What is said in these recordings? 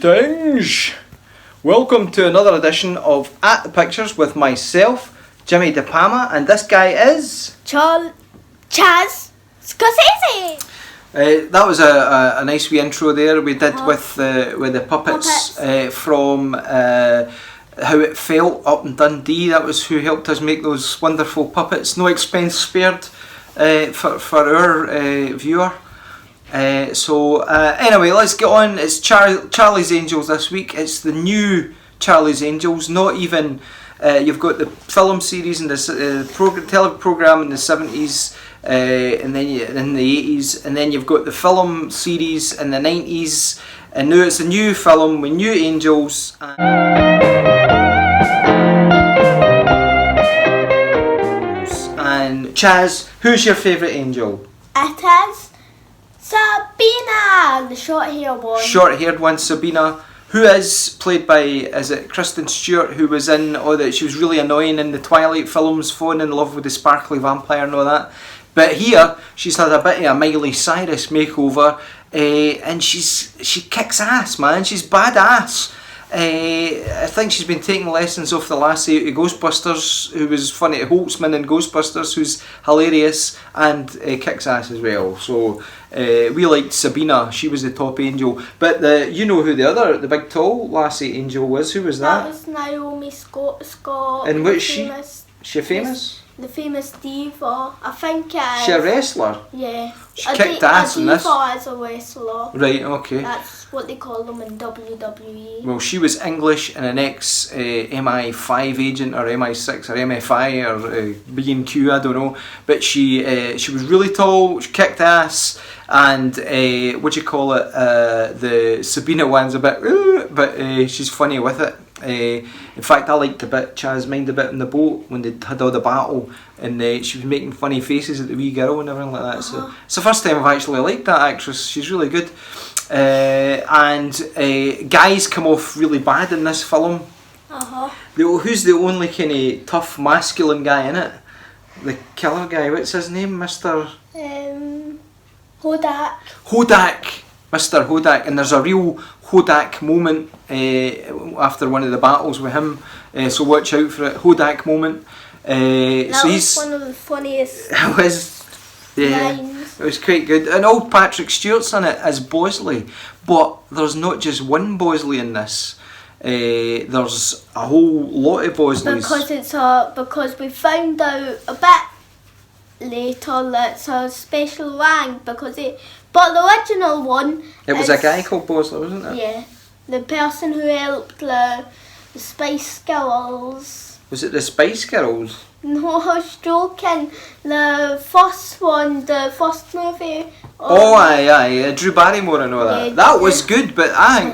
Greetings! Welcome to another edition of At the Pictures with myself, Jimmy DePalma, and this guy is... Chaz Scorsese! That was a nice wee intro there we did with the puppets. From How It Felt up in Dundee. That was who helped us make those wonderful puppets. No expense spared for our viewer. Anyway, let's get on. It's Charlie's Angels this week. It's the new Charlie's Angels. Not even you've got the film series and the teleprogram in the 70s, and then in the 80s, and then you've got the film series in the 90s, and now it's a new film with new angels. And Chaz, who's your favourite angel? It is Sabina, the short-haired one. Short-haired one, Sabina, who is played by, is it Kristen Stewart, who was in all that? She was really annoying in the Twilight films, falling in love with the sparkly vampire and all that. But here, she's had a bit of a Miley Cyrus makeover, and she kicks ass, man. She's badass. I think she's been taking lessons off the lassie at Ghostbusters, who was funny, Holtzman in Ghostbusters, who's hilarious, and kicks ass as well. So we liked Sabina. She was the top angel. But you know who the big tall lassie angel was? Who was that? That was Naomi Scott. And what's she? She famous? The famous diva. I think it's... She a wrestler? Yeah. She kicked ass in this. A diva is a wrestler. Right, okay. That's what they call them in WWE. Well, she was English and an ex MI5 agent or MI6 or MFI or B&Q, I don't know. But she was really tall, she kicked ass, and the Sabina one's a bit, but she's funny with it. In fact, I liked the bit, Chaz mind the bit in the boat when they had all the battle, and she was making funny faces at the wee girl and everything like that. So it's the first time I've actually liked that actress. She's really good. And guys come off really bad in this film. Who's the only kind of tough masculine guy in it? The killer guy. What's his name, Mr. Hodak. Hodak. Mr. Hodak, and there's a real Hodak moment after one of the battles with him, so watch out for it. Hodak moment. That was one of the funniest lines. It was quite good. And old Patrick Stewart's in it as Bosley, but there's not just one Bosley in this. There's a whole lot of Bosleys. Because we found out a bit later that it's a special rank but the original one. It was a guy called Bosley, wasn't it? Yeah, the person who helped the Spice Girls. Was it the Spice Girls? No, I was joking. The first one, the first movie. Aye, Drew Barrymore and all that. Yeah, that was good, but I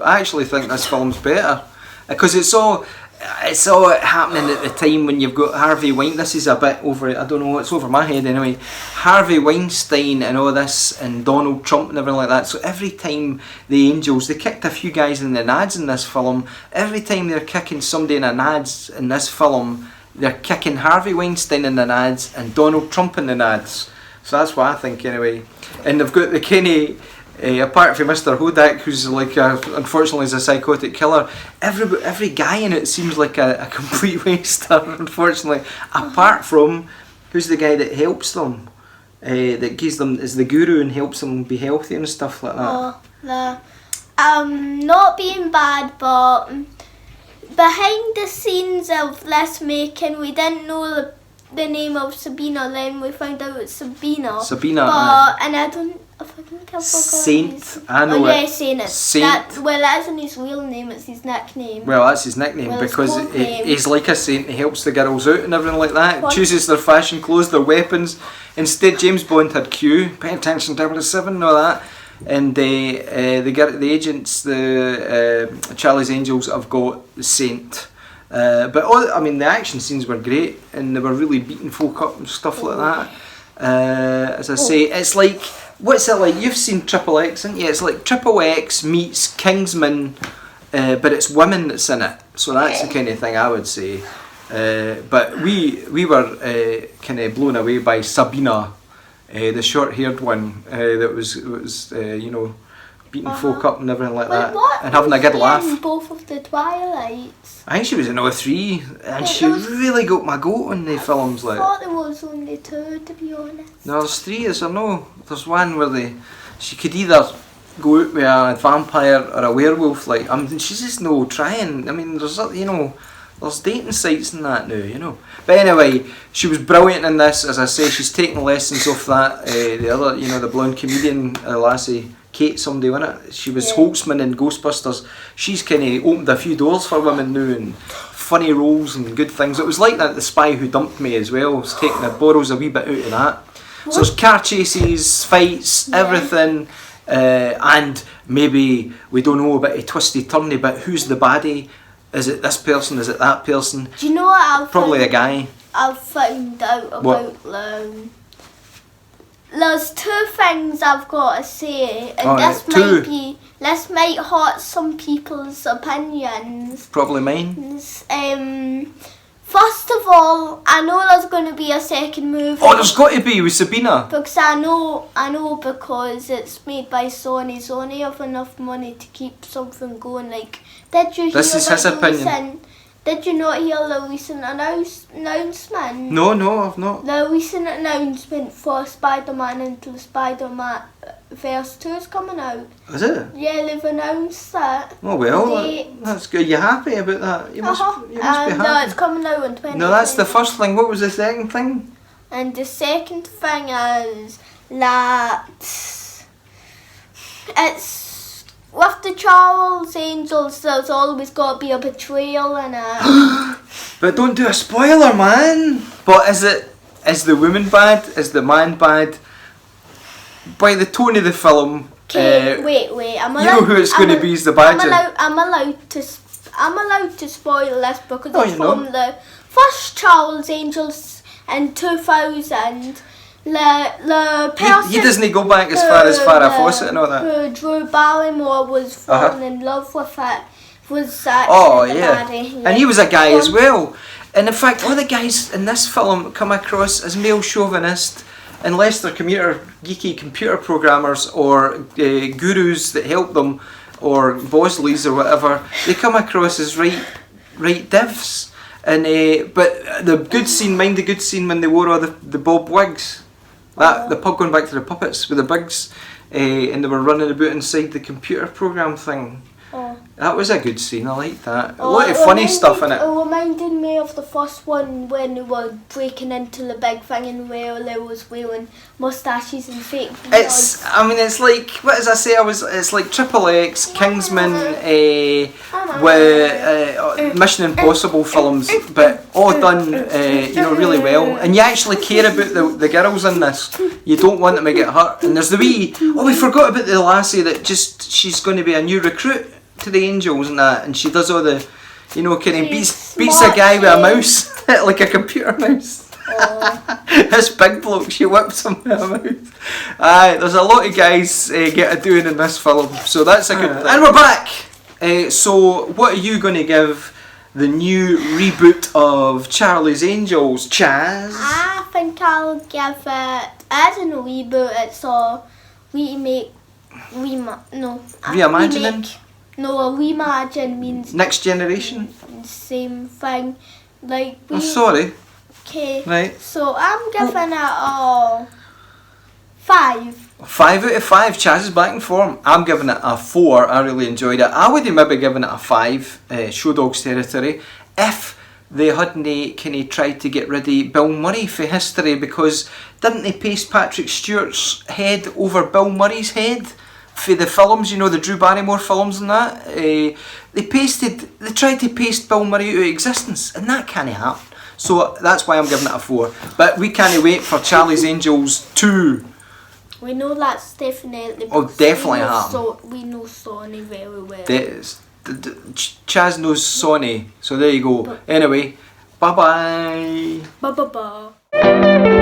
actually think this film's better because it's all happening at the time when you've got Harvey Weinstein. This is a bit over, I don't know, it's over my head anyway. Harvey Weinstein and all this, and Donald Trump and everything like that. So every time the Angels, they kicked a few guys in the nads in this film. Every time they're kicking somebody in the nads in this film, they're kicking Harvey Weinstein in the nads and Donald Trump in the nads. So that's what I think anyway. And they've got the Kenny. Apart from Mr. Hodak, who's like unfortunately is a psychotic killer, every guy in it seems like a complete waster, unfortunately. Apart from who's the guy that helps them, that gives them is the guru and helps them be healthy and stuff like that. Not being bad, but behind the scenes of this making, we didn't know the name of Sabina. Then we found out it's Sabina. And I think I forgot. Saint, I know it. Saint. That isn't his real name, it's his nickname. Well, that's his nickname because he's like a saint. He helps the girls out and everything like that. Chooses their fashion clothes, their weapons. Instead, James Bond had Q, pay attention 007 and all that. And the agents, the Charlie's Angels, have got the Saint. But the action scenes were great, and they were really beating folk up and stuff like that. As I say, it's like, what's it like? You've seen Triple X, haven't you? It's like Triple X meets Kingsman, but it's women that's in it. So that's the kind of thing I would say. But we were kind of blown away by Sabina, the short-haired one that was beating folk up and everything like Well, that, what and having a was good she laugh. in both of the Twilights? I think she was in all three, and Yeah, she there was- really got my goat in the films. I Like, thought there was only 2, to be honest. no, there's 3. Is there no? There's one where she could either go out with a vampire or a werewolf. Like, she's just no trying. I mean, there's there's dating sites and that now, But anyway, she was brilliant in this. As I say, she's taking lessons off that the other, the blonde comedian lassie, Kate, somebody in it. She was Yeah. Holtzman in Ghostbusters. She's kind of opened a few doors for women now and funny roles and good things. It was like that The Spy Who Dumped Me as well. It's taking it borrows a wee bit out of that. So there's car chases, fights, Yeah. everything. And maybe we don't know about a twisty turny, but who's the baddie? Is it this person? Is it that person? Do you know what I've Probably a guy. I've found out What? about there's 2 things I've got to say, and Oh, yeah, this 2. might hurt some people's opinions. Probably mine. First of all, I know there's going to be a second movie. Oh, there's got to be with Sabina. Because I know because it's made by Sony. Sony have enough money to keep something going. Like, did you This hear is his about the opinion. recent- Did you not hear the recent announcement? No, I've not. The recent announcement for Spider-Man Into the Spider-Verse 2 is coming out. Is it? Yeah, they've announced that. Oh well, Date. that's good. You happy about that? You must be No, happy. it's coming out in 2020. No, that's the first thing. What was the second thing? And the second thing is that it's with the Charles Angels, there's always got to be a betrayal in it. But don't do a spoiler, man. But is the woman bad? Is the man bad? By the tone of the film, Okay, wait. I'm allowed, you know who it's going to be as the badger. I'm allowed to spoil this because No, it's you're not. from the first Charles Angels in 2000. The person He doesn't go back as far as Farrah Fawcett and all that. who Drew Barrymore was falling in love with it was actually Oh the yeah, baddie. and he was a guy as well. And in fact, all the guys in this film come across as male chauvinist, unless they're geeky computer programmers or gurus that help them, or Bosleys or whatever. They come across as right divs. And but the good scene, mind the good scene when they wore all the bob wigs. The pub going back to the puppets with the bigs, and they were running about inside the computer program thing. Oh. That was a good scene. I liked that. A lot of funny stuff in it. It reminded me of the first one when they were breaking into the big thing and where they was wearing moustaches and fake beards. It's like, what does I say? It's like Triple X, Kingsman, with Mission Impossible films, but all done, really well. And you actually care about the girls in this. You don't want them to get hurt. And there's the wee. Oh, we forgot about the lassie that she's going to be a new recruit to the Angels and that, and she does all the, kind of beats a guy with a mouse, like a computer mouse. This big bloke, she whips him with a mouse. Aye, there's a lot of guys get a doing in this film, so that's a good thing. And we're back! So, what are you going to give the new reboot of Charlie's Angels, Chaz? I think I'll give it, as in a reboot, it's a remake, Reimagining? No, a reimagine means Next generation? the same thing. Like, I'm sorry. Okay, Right. so I'm giving it a 5. 5 out of 5. Chaz is back in form. I'm giving it a 4. I really enjoyed it. I would have maybe given it a 5, Show Dogs territory, if they hadn't kind of tried to get rid of Bill Murray for history, because didn't they paste Patrick Stewart's head over Bill Murray's head for the films, the Drew Barrymore films and that? They tried to paste Bill Murray out of existence, and that can't happen. So that's why I'm giving it a 4. But we can't wait for Charlie's Angels 2. We know that's definitely. Oh, definitely happened. We know Sony very well. Chaz knows Sony, so there you go. Anyway, bye bye. Ba ba ba.